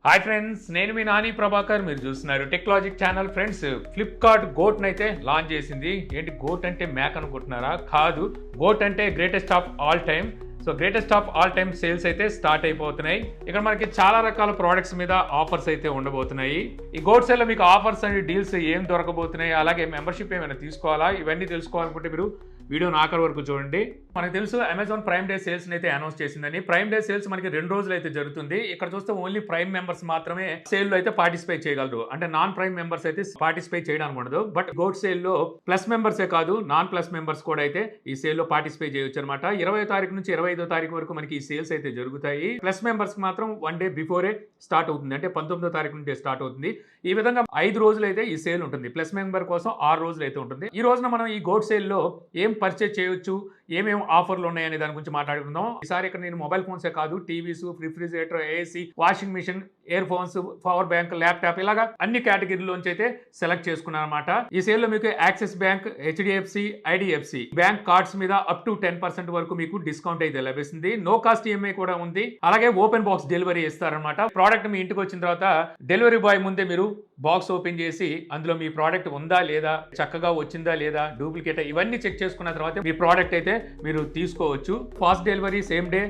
Hi friends, నేను మీ నాని ప్రభాకర్. మీరు చూస్తున్నారు Techlogic channel. Friends, Flipkart GOAT అయితే లాంచ్ చేసింది. ఏంటి గోట్ అంటే మ్యాక్ అనుకుంటున్నారా? కాదు, గోట్ అంటే greatest of all time. So greatest of all time sales అయితే స్టార్ట్ అయిపోతున్నాయి. ఇక్కడ మనకి చాలా రకాల ప్రోడక్ట్స్ మీద ఆఫర్స్ అయితే ఉండబోతున్నాయి. ఈ గోట్ సేల్ లో మీకు ఆఫర్స్ అండ్ డీల్స్ ఏం దొరకబోతున్నాయి, అలాగే మెంబర్షిప్ ఏమైనా తీసుకోవాలా, ఇవన్నీ తెలుసుకోవాలనుకుంటే మీరు వీడియోని ఆఖరి వరకు చూడండి. మనకు తెలుసు అమెజాన్ ప్రైమ్ డే సేల్స్ అయితే అనౌన్స్ చేసిందని. ప్రైమ్ డే సేల్స్ మనకి 2 రోజులు అయితే జరుగుతుంది. ఇక్కడ చూస్తే ఓన్లీ ప్రైమ్ మెంబర్స్ మాత్రమే సేల్ లో అయితే పార్టిసిపేట్ చేయగలరు. అంటే నాన్ ప్రైమ్ మెంబర్స్ అయితే పార్టిసిపేట్ చేయడానికి ఉండదు. బట్ గోట్ సేల్ లో ప్లస్ మెంబర్సే కాదు, నాన్ ప్లస్ మెంబర్స్ కూడా అయితే ఈ సేల్ లో పార్టిసిపేట్ చేయొచ్చు అనమాట. 20వ తారీఖు నుంచి 25వ తారీఖు వరకు మనకి ఈ సేల్స్ అయితే జరుగుతాయి. ప్లస్ మెంబర్స్ మాత్రం 1 డే బిఫోరే స్టార్ట్ అవుతుంది, అంటే 19వ తారీఖు నుండి స్టార్ట్ అవుతుంది. ఈ విధంగా 5 రోజులు అయితే ఈ సేల్ ఉంటుంది. ప్లస్ మెంబర్ కోసం 6 రోజులు అయితే ఉంటుంది. ఈ రోజున మనం ఈ గోట్ సేల్ లో ఏం పర్చేజ్ చేయొచ్చు, ఏమేమి ఆఫర్లు ఉన్నాయనే దాని గురించి మాట్లాడుకుందాం. ఈసారి ఇక్కడ నేను మొబైల్ ఫోన్సే కాదు, TVs, refrigerator, AC, washing machine, earphones, power bank, laptop, ఇలాగా అన్ని కేటగిరీలోంచి అయితే సెలెక్ట్ చేసుకున్నాను అనమాట. ఈ సేల్ లో మీకు axis bank, HDFC, IDFC bank cards మీద అప్ టు 10% వరకు మీకు డిస్కౌంట్ అయితే లభిస్తుంది. నో కాస్ట్ ఈఎంఐ కూడా ఉంది. అలాగే ఓపెన్ బాక్స్ డెలివరీ ఇస్తారనమాట. ప్రోడక్ట్ మీ ఇంటికి వచ్చిన తర్వాత డెలివరీ బాయ్ ముందే మీరు బాక్స్ ఓపెన్ చేసి అందులో మీ ప్రోడక్ట్ ఉందా లేదా, చక్కగా వచ్చిందా లేదా, డూప్లికేట్, ఇవన్నీ చెక్ చేసుకున్న తర్వాత మీ ప్రోడక్ట్ అయితే మీరు తీసుకోవచ్చు. Fast delivery, same day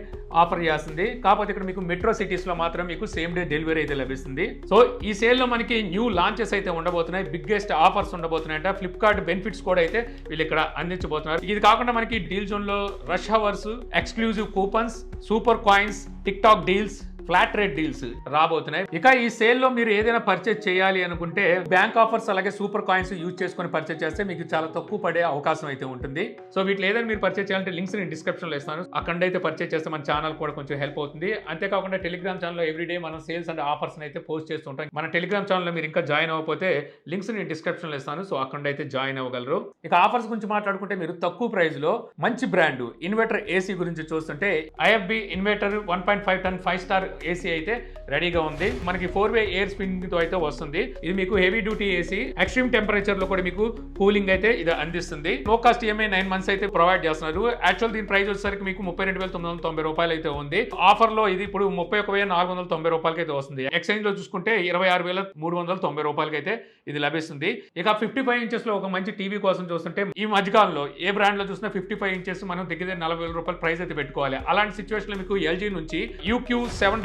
offer చేస్తుంది. కాకపోతే ఇక్కడ మీకు మెట్రో సిటీస్ లో మాత్రం మీకు సేమ్ డే డెలివరీ అయితే లభిస్తుంది. సో ఈ సేల్ లో మనకి న్యూ లాంచెస్ అయితే ఉండబోతున్నాయి, బిగ్గెస్ట్ ఆఫర్స్ ఉండబోతున్నాయంట. ఫ్లిప్కార్ట్ బెనిఫిట్స్ కూడా అయితే వీళ్ళు ఇక్కడ అందించబోతున్నారు. ఇది కాకుండా మనకి డీల్ జోన్ లో rush hours, exclusive coupons, super coins, tick talk deals, flat rate deals రాబోతున్నాయి. ఇక ఈ సేల్ లో మీరు ఏదైనా పర్చేజ్ చేయాలి అనుకుంటే బ్యాంక్ ఆఫర్స్ అలాగే సూపర్ కాయిన్స్ యూజ్ చేసుకుని పర్చేజ్ చేస్తే మీకు చాలా తక్కువ పడే అవకాశం అయితే ఉంటుంది. సో వీటిలో ఏదైనా మీరు పర్చేజ్ చేయాలంటే లింక్స్ నేను డిస్క్రిప్షన్ లో ఇస్తాను. అక్కడ అయితే పర్చేజ్ చేస్తే మన ఛానల్ కూడా కొంచెం హెల్ప్ అవుతుంది. అంతేకాకుండా టెలిగ్రామ్ ఛానల్ లో ఎవ్రీడే మనం సేల్స్ అండ్ ఆఫర్స్ అయితే పోస్ట్ చేస్తుంటాం. మన టెలిగ్రామ్ ఛానల్ లో మీరు ఇంకా జాయిన్ అవ్వకపోతే లింక్స్ నేను డిస్క్రిప్షన్ లో ఇస్తాను. సో అక్కడ అయితే జాయిన్ అవ్వగలరు. ఇక ఆఫర్స్ గురించి మాట్లాడుకుంటే మీరు తక్కువ ప్రైస్ లో మంచి బ్రాండ్ ఇన్వర్టర్ ఏసీ గురించి చూస్తుంటే ఐఎఫ్బి ఇన్వర్టర్ 1.5 టన్ 5 స్టార్ ఏసీ అయితే రెడీగా ఉంది. మనకి 4-way ఎయిర్ స్పిన్నింగ్ తో అయితే వస్తుంది. ఇది మీకు heavy duty AC, extreme temperature లో కూడా మీకు కూలింగ్ అయితే ఇది అందిస్తుంది. నో కాస్ట్ ఈఎంఐ 9 months అయితే ప్రొవైడ్ చేస్తున్నారు. యాక్చువల్ దీని ప్రైస్ వచ్చేసరికి మీకు 32,990 రూపాయలు అయితే ఉంది. ఆఫర్ లో ఇది ఇప్పుడు 31,490 రూపాయలకి అయితే వస్తుంది. ఎక్స్చేంజ్ లో చూసుకుంటే 26,390 రూపాయలకి అయితే ఇది లభిస్తుంది. ఇక 55 inches లో ఒక మంచి టీవీ కోసం చూస్తుంటే ఈ మధ్యకాలంలో ఏ బ్రాండ్ లో చూసినా 55 inches మనం దగ్గర 40,000 రూపాయల ప్రైస్ అయితే పెట్టుకోవాలి. అలాంటి సిచ్యువేషన్ లో మీకు ఎల్జీ నుంచి UQ7550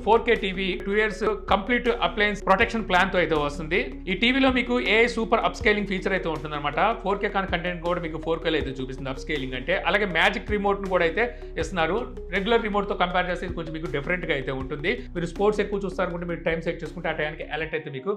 4K TV 2 years complete appliance protection plan తో అయితే వస్తుంది. ఈ టీవీలో మీకు AI super upscaling feature అయితే ఉంటుంది అనమాట. 4K కంటెంట్ కూడా మీకు 4K లో అయితే చూపిస్తుంది అప్ స్కేలింగ్ అంటే. అలాగే మ్యాజిక్ రిమోట్ ను కూడా అయితే ఇస్తున్నారు. రెగ్యులర్ రిమోట్ తో కంపేర్ చేస్తే కొంచెం మీకు డిఫరెంట్ గా అయితే ఉంటుంది. మీరు స్పోర్ట్స్ ఎక్కువ చూస్తారనుకుంటే మీరు టైం సెట్ చేసుకుంటే ఆ టైంకి అలర్ట్ అయితే మీకు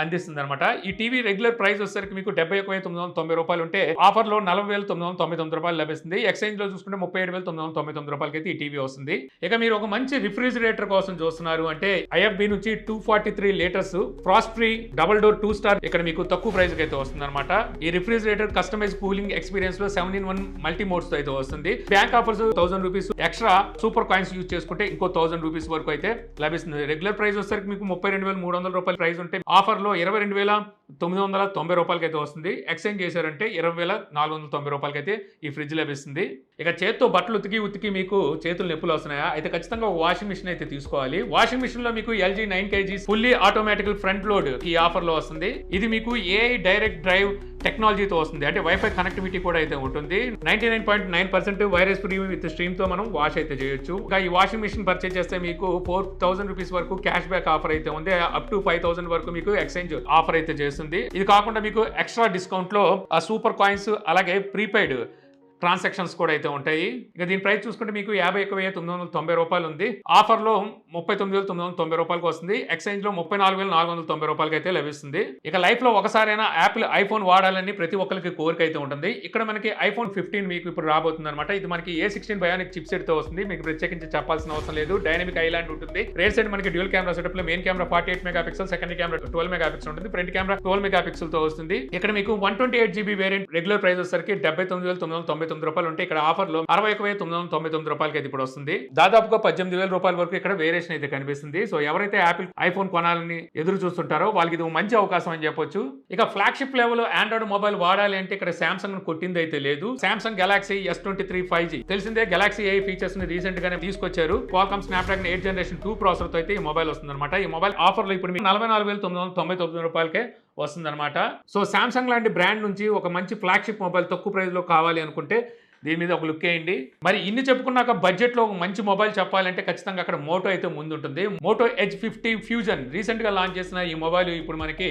అందిస్తుంది అనమాట. ఈ టీవీ రెగ్యులర్ ప్రైస్ వచ్చేసరికి మీకు 71,990 రూపాయలు ఉంటే ఆఫర్ లో 40,999 రూపాయలు లభిస్తుంది. ఎక్స్చేంజ్ లో చూసుకుంటే 37,999 రూపాయలకి అయితే ఈ టీవీ వస్తుంది. ఇక మీరు ఒక మంచి రిఫ్రిజిరేటర్ కోసం చూస్తున్నారు అంటే ఐఎఫ్బి నుంచి 243 litres Frost free double door 2 star ఇక్కడ మీకు తక్కువ ప్రైస్ అయితే వస్తుంది అనమాట. ఈ రిఫ్రిజిరేటర్ కస్టమైజ్ కూలింగ్ ఎక్స్పీరియన్స్ లో 7-in-1 మల్టీ మోడ్స్ తో అయితే వస్తుంది. Bank offers 1000 rupees extra super coins use చేసుకుంటే ఇంకో 1000 రూపీస్ వరకు అయితే లభిస్తుంది. రెగ్యులర్ ప్రైస్ వచ్చేసరికి మీకు 32,300 రూపాయల ప్రైస్ ఉంటే ఆఫర్ లో 22,990 రూపాయలకి అయితే వస్తుంది. ఎక్స్చేంజ్ చేశారంటే 20,490 రూపాయలకి అయితే ఈ ఫ్రిడ్జ్ లభిస్తుంది. ఇక చేత్తో బట్టలు ఉతికి మీకు చేతులు నొప్పులు వస్తున్నాయా అయితే ఖచ్చితంగా వాషింగ్ మిషన్ అయితే తీసుకోవాలి. వాషింగ్ మిషన్ లో మీకు LG 9 kg fully automatic front load ఈ ఆఫర్ లో వస్తుంది. ఇది మీకు AI డైరెక్ట్ డ్రైవ్ టెక్నాలజీతో వస్తుంది. అంటే వైఫై కనెక్టివిటీ కూడా అయితే ఉంటుంది. 99.9% వైరస్ ఫ్రీ విత్ స్ట్రీమ్ తో మనం వాష్ అయితే చేయొచ్చు. ఇంకా ఈ వాషింగ్ మిషన్ పర్చేజ్ చేస్తే మీకు 4,000 రూపీస్ వరకు క్యాష్ బ్యాక్ ఆఫర్ అయితే ఉంది. అప్ టు 5,000 వరకు మీకు ఎక్స్చేంజ్ ఆఫర్ అయితే చేస్తుంది. ఇది కాకుండా మీకు ఎక్స్ట్రా డిస్కౌంట్ లో సూపర్ కాయిన్స్ అలాగే ప్రీపెయిడ్ ట్రాన్సాక్షన్స్ కూడా అయితే ఉంటాయి. ఇక దీని ప్రైస్ చూసుకుంటే మీకు 51,990 రూపాయలు ఉంది. ఆఫర్ లో 39,990 రూపాయలకు వస్తుంది. ఎక్స్చేంజ్ లో 34,490 రూపాయలకి అయితే లభిస్తుంది. ఇక లైఫ్ లో ఒకసారైనా యాపిల్ ఐఫోన్ వాడాలని ప్రతి ఒక్కరికి కోరిక అయితే ఉంటుంది. ఇక్కడ మనకి iPhone 15 మీకు ఇప్పుడు రాబోతుంది అనమాట. ఇది మనకి A16 బయోనిక్ చిప్ సెట్ తో వస్తుంది. మీకు ప్రత్యేకించి చెప్పాల్సిన అవసరం లేదు. డైనమిక్ ఐలాండ్ ఉంటుంది. రేర్ సైడ్ మనకి డ్యూల్ కెమెరా సెటప్ లో main camera 48 megapixel, secondary camera 12 megapixel ఉంటుంది. ఫ్రంట్ కెమెరా 12 మెగాపిక్సెల్ తో వస్తుంది. ఇక్కడ మీకు 128GB వేరియంట్ రెగ్యులర్ ప్రైస్ వచ్చేసరికి 79,990 రూపాయలు ఉంటే ఇక్కడ ఆఫర్లో 61,999 రూపాయలకి అయితే ఇప్పుడు వస్తుంది. దాదాపుగా 18,000 రూపాయల వరకు ఇక్కడ వేరియేషన్ అయితే కనిపిస్తుంది. సో ఎవరైతే యాపిల్ ఐఫోన్ కొనాలని ఎదురు చూస్తుంటారో వాళ్ళకి ఇది మంచి అవకాశం అని చెప్పొచ్చు. ఇక ఫ్లాగ్షిప్ లెవెల్ ఆండ్రాయిడ్ మొబైల్ వాడాలి అంటే ఇక్కడ సామ్సంగ్ కొట్టింది అయితే లేదు. సామ్సంగ్ గెలాక్సీ S23 5G తెలిసిందే. గెలాక్సీ AI ఫీచర్స్ ని రీసెంట్ గానే తీసుకొచ్చారు. క్వాల్కామ్ స్నాప్డ్రాగన్ 8 జనరేషన్ 2 ప్రాసెసర్ తో అయితే ఈ మొబైల్ వస్తుందన్నమాట. ఈ మొబైల్ ఆఫర్ లో ఇప్పుడు 44,999 రూపాయలకే వస్తుందన్నమాట. సో సామ్సంగ్ లాంటి బ్రాండ్ నుంచి ఒక మంచి ఫ్లాగ్షిప్ మొబైల్ తక్కువ ప్రైస్ లో కావాలి అనుకుంటే దీని మీద ఒక లుక్ వేయండి. మరి ఇన్ని చెప్పుకున్నాక బడ్జెట్ లో ఒక మంచి మొబైల్ చెప్పాలంటే ఖచ్చితంగా అక్కడ మోటో అయితే ముందుంటుంది. మోటో Edge 50 ఫ్యూజన్ రీసెంట్ గా లాంచ్ చేసిన ఈ మొబైల్ ఇప్పుడు మనకి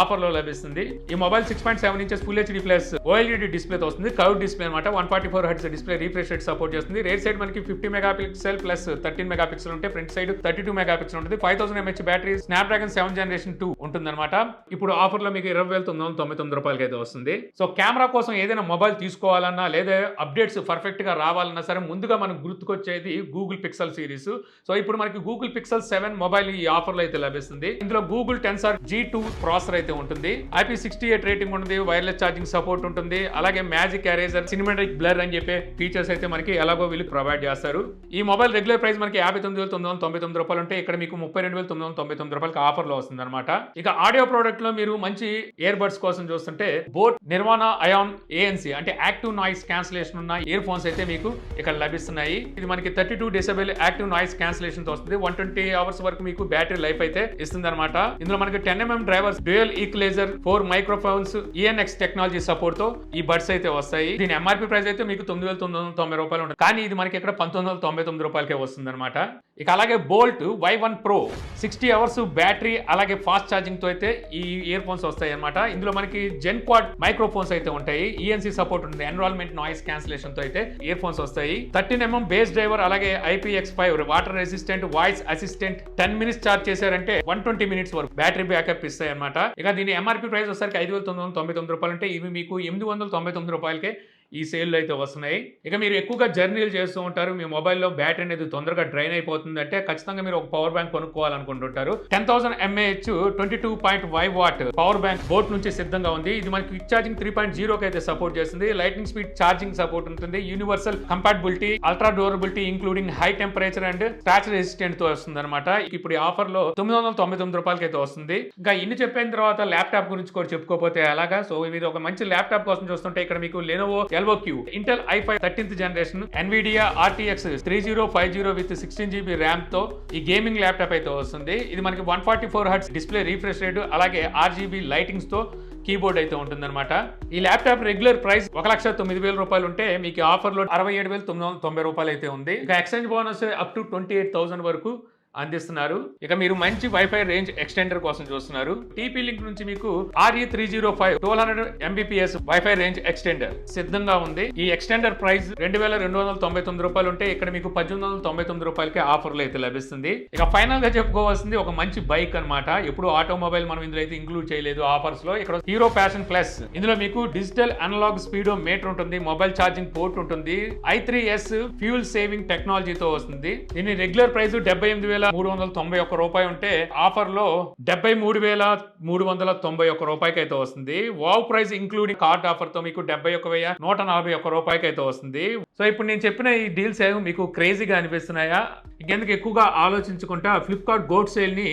ఆఫర్ లో లభిస్తుంది. ఈ mobile 6.7 inches full HD plus OLED display తో వస్తుంది. కర్వ్ డిస్ప్లే అనమాట. 144 hertz display refresh rate support చేస్తుంది. రేర్ సైడ్ మనకి 50 మెగాపిక్సెల్ ప్లస్ 13 మెగాపిక్సెల్ ఉంటే ఫ్రంట్ సైడ్ 32 మెగాపిక్సెల్ ఉంటుంది. 5000 mAh బ్యాటరీ స్నాప్డ్రాగన్ 7 జనరేషన్ 2 ఉంటుందన్నమాట. ఇప్పుడు ఆఫర్ లో మీకు 20,999 రూపాయలకి అయితే వస్తుంది. సో కెమెరా కోసం ఏదైనా మొబైల్ తీసుకోవాలన్నా లేదా అప్డేట్స్ పర్ఫెక్ట్ గా రావాలన్నా సరే ముందుగా మనకు గుర్తుకొచ్చేది గూగుల్ పిక్సెల్ సిరీస్. సో ఇప్పుడు మనకి గూగుల్ పిక్సెల్ 7 మొబైల్ ఈ ఆఫర్ లో అయితే లభిస్తుంది. ఇందులో గూగుల్ టెన్సర్ G2 ప్రాసెసర్ అయితే ఉంటుంది. IP68 రేటింగ్ ఉంటుంది. వైర్లెస్ ఛార్జింగ్ సపోర్ట్ ఉంటుంది. అలాగే మ్యాజిక్ ఎరేజర్, సినిమాటిక్ బ్లర్ అని చెప్పే ఫీచర్స్ అయితే మనకి ఎలాగో వీళ్ళు ప్రొవైడ్ చేస్తారు. ఈ మొబైల్ రెగ్యులర్ ప్రైస్ మనకి 59,999 రూపాయలు ఉంటే ఇక్కడ మీకు 32,999 రూపాయలకి ఆఫర్ లో వస్తుంది అనమాట. ఇక ఆడియో ప్రోడక్ట్ లో మీరు మంచి ఇయర్ బడ్స్ కోసం చూస్తుంటే బోట్ నిర్వాణా అయాన్ ANC అంటే యాక్టివ్ నాయిస్ క్యాన్సిలేషన్ ఉన్న ఇయర్ ఫోన్స్ అయితే మీకు ఇక్కడ లభిస్తున్నాయి. ఇది మనకి 32 డెసిబెల్ యాక్టివ్ నాయిస్ క్యాన్సిలేషన్ తో వస్తుంది. 120 అవర్స్ వరకు మీకు బ్యాటరీ లైఫ్ అయితే ఇస్తుంది అనమాట. ఇందులో మనకి 10mm drivers, dual equaliser, 4 microphones, ENX technology support తో ఈ బడ్స్ అయితే వస్తాయి. దీని MRP ప్రైస్ అయితే మీకు 9,990 రూపాయలు ఉంటుంది. కానీ ఇది మనకి ఇక్కడ 1999 రూపాయలకే వస్తుంది అనమాట. ఇక అలాగే Boult Y1 Pro 60 hours battery అలాగే ఫాస్ట్ ఛార్జింగ్ తో అయితే ఈ ఇయర్ ఫోన్స్ వస్తాయి అనమాట. ఇందులో మనకి జెన్ క్వాడ్ మైక్రోఫోన్స్ అయితే ఉంటాయి. ENC సపోర్ట్ ఉంటుంది. ఎన్విరాన్మెంట్ నాయిస్ క్యాన్సిలేషన్ తో అయితే ఇయర్ ఫోన్స్ వస్తాయి. 13mm బేస్ డ్రైవర్ అలాగే IPX5 water resistant voice assistant 10 minutes charge చేశారంటే 120 మినిట్స్ వరకు బ్యాటరీ బ్యాకప్ ఇస్తాయి అనమాట. ఇక దీని MRP ప్రైస్ వచ్చేసరికి 5,999 రూపాయలు అంటే ఇవి మీకు 899 రూపాయలకే ఈ సేల్లో అయితే వస్తున్నాయి. ఇక మీరు ఎక్కువగా జర్నీలు చేస్తూ ఉంటారు, మీ మొబైల్లో బ్యాటరీ అనేది తొందరగా డ్రైన్ అయిపోతుంది అంటే ఖచ్చితంగా మీరు ఒక పవర్ బ్యాంక్ కొనుక్కోవాలనుకుంటుంటారు. 10,000 mAh 22.5 watt power bank boAt నుంచి సిద్ధంగా ఉంది. ఇది మనకి క్విక్ ఛార్జింగ్ 3.0 అయితే సపోర్ట్ చేస్తుంది. లైటింగ్ స్పీడ్ ఛార్జింగ్ సపోర్ట్ ఉంటుంది. Universal compatibility, ultra durability including high temperature and scratch resistant తో వస్తుంది అనమాట. ఇప్పుడు ఈ ఆఫర్ లో 999 రూపాయలకి అయితే వస్తుంది. ఇంకా ఇన్ని చెప్పిన తర్వాత ల్యాప్టాప్ గురించి కూడా చెప్పుకోకపోతే అలాగా. సో ఇది ఒక మంచి ల్యాప్టాప్ కోసం చూస్తుంటే ఇక్కడ మీకు Lenovo LOQ Intel i5 13th generation NVIDIA RTX 3050 with 16GB RAM తో ఈ గేమింగ్ ల్యాప్టాప్ అయితే వస్తుంది. ఇది మనకి 144 హెర్ట్జ్ డిస్ప్లే రిఫ్రెష్ రేట్ అలాగే RGB లైటింగ్స్ తో కీబోర్డ్ అయితే ఉంటుందన్నమాట. ఈ ల్యాప్టాప్ రెగ్యులర్ ప్రైస్ 1,09,000 రూపాయలు ఉంటే మీకు ఆఫర్ లో 67,990 రూపాయలు అయితే ఉంది. ఇక ఎక్స్చేంజ్ బోనస్ అప్ టు 28,000 వరకు అందిస్తున్నారు. ఇక మీరు మంచి వైఫై రేంజ్ ఎక్స్టెండర్ కోసం చూస్తున్నారు. TP లింక్ నుంచి మీకు RE305 1200 Mbps wifi range extender సిద్ధంగా ఉంది. ఈ ఎక్స్టెండర్ ప్రైస్ 2,299 రూపాయలు ఉంటే ఇక్కడ మీకు 1899 రూపాయలకి ఆఫర్లు అయితే లభిస్తుంది. ఇక ఫైనల్ గా చెప్పుకోవాల్సింది ఒక మంచి బైక్ అనమాట. ఎప్పుడు ఆటోమొబైల్ మనం ఇందులో అయితే ఇంక్లూడ్ చేయలేదు ఆఫర్స్ లో. ఇక్కడ హీరో ప్యాషన్ ప్లస్ ఇందులో మీకు డిజిటల్ అనలాగ్ స్పీడో మీటర్ ఉంటుంది, మొబైల్ ఛార్జింగ్ పోర్ట్ ఉంటుంది, i3s ఫ్యూల్ సేవింగ్ టెక్నాలజీతో వస్తుంది. దీని రెగ్యులర్ ప్రైస్ 78,391 రూపాయలు ఉంటే ఆఫర్ లో 73,391 రూపాయలకి అయితే వస్తుంది. Wow price including card offer తో మీకు 71,141 రూపాయలకి అయితే వస్తుంది. సో ఇప్పుడు నేను చెప్పిన ఈ డీల్స్ ఏమో మీకు క్రేజీగా అనిపిస్తున్నాయా? ఇంకెందుకు ఎక్కువగా ఆలోచించుకుంటా ఫ్లిప్కార్ట్ గోట్ సేల్ ని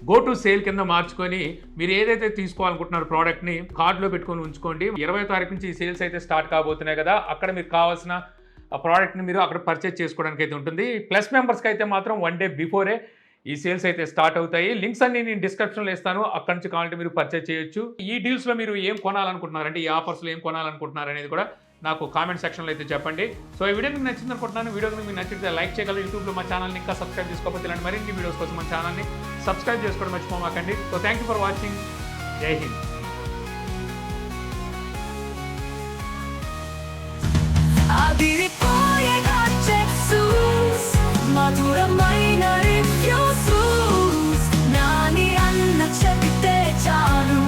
గో టు సేల్ కింద మార్చుకొని మీరు ఏదైతే తీసుకోవాలనుకుంటున్నారో ప్రోడక్ట్ ని కార్డ్ లో పెట్టుకొని ఉంచుకోండి. 20వ తారీఖు నుంచి ఈ సేల్స్ అయితే స్టార్ట్ కాబోతున్నాయి కదా, అక్కడ మీకు కావాల్సిన ఆ ప్రోడక్ట్ని మీరు అక్కడ పర్చేజ్ చేసుకోవడానికి అయితే ఉంటుంది. ప్లస్ మెంబర్స్కి అయితే మాత్రం 1 డే బిఫోరే ఈ సేల్స్ అయితే స్టార్ట్ అవుతాయి. లింక్స్ అన్ని నేను డిస్క్రిప్షన్లో ఇస్తాను, అక్కడ నుంచి కావాలంటే మీరు పర్చేజ్ చేయొచ్చు. ఈ డీల్స్లో మీరు ఏం కొనాలనుకుంటున్నారు అంటే ఈ ఆఫర్స్లో ఏం కొనాలనుకుంటున్నారు అనేది కూడా నాకు కామెంట్ సెక్షన్లో అయితే చెప్పండి. సో ఈ వీడియో మీకు నచ్చింది అనుకుంటున్నాను. వీడియో మీకు నచ్చితే లైక్ చేయగలరు. యూట్యూబ్లో మా ఛానల్ని ఇంకా సబ్స్క్రైబ్ చేసుకోకపోతే ఇలాంటి మరిన్ని వీడియోస్ కోసం మన ఛానల్ని సబ్స్క్రైబ్ చేసుకోవడం మర్చిపోమాకండి. So thank you for watching. Jai Hind. మధురమైన రివ్యూస్ నాని అన్న చెబితే చాలు.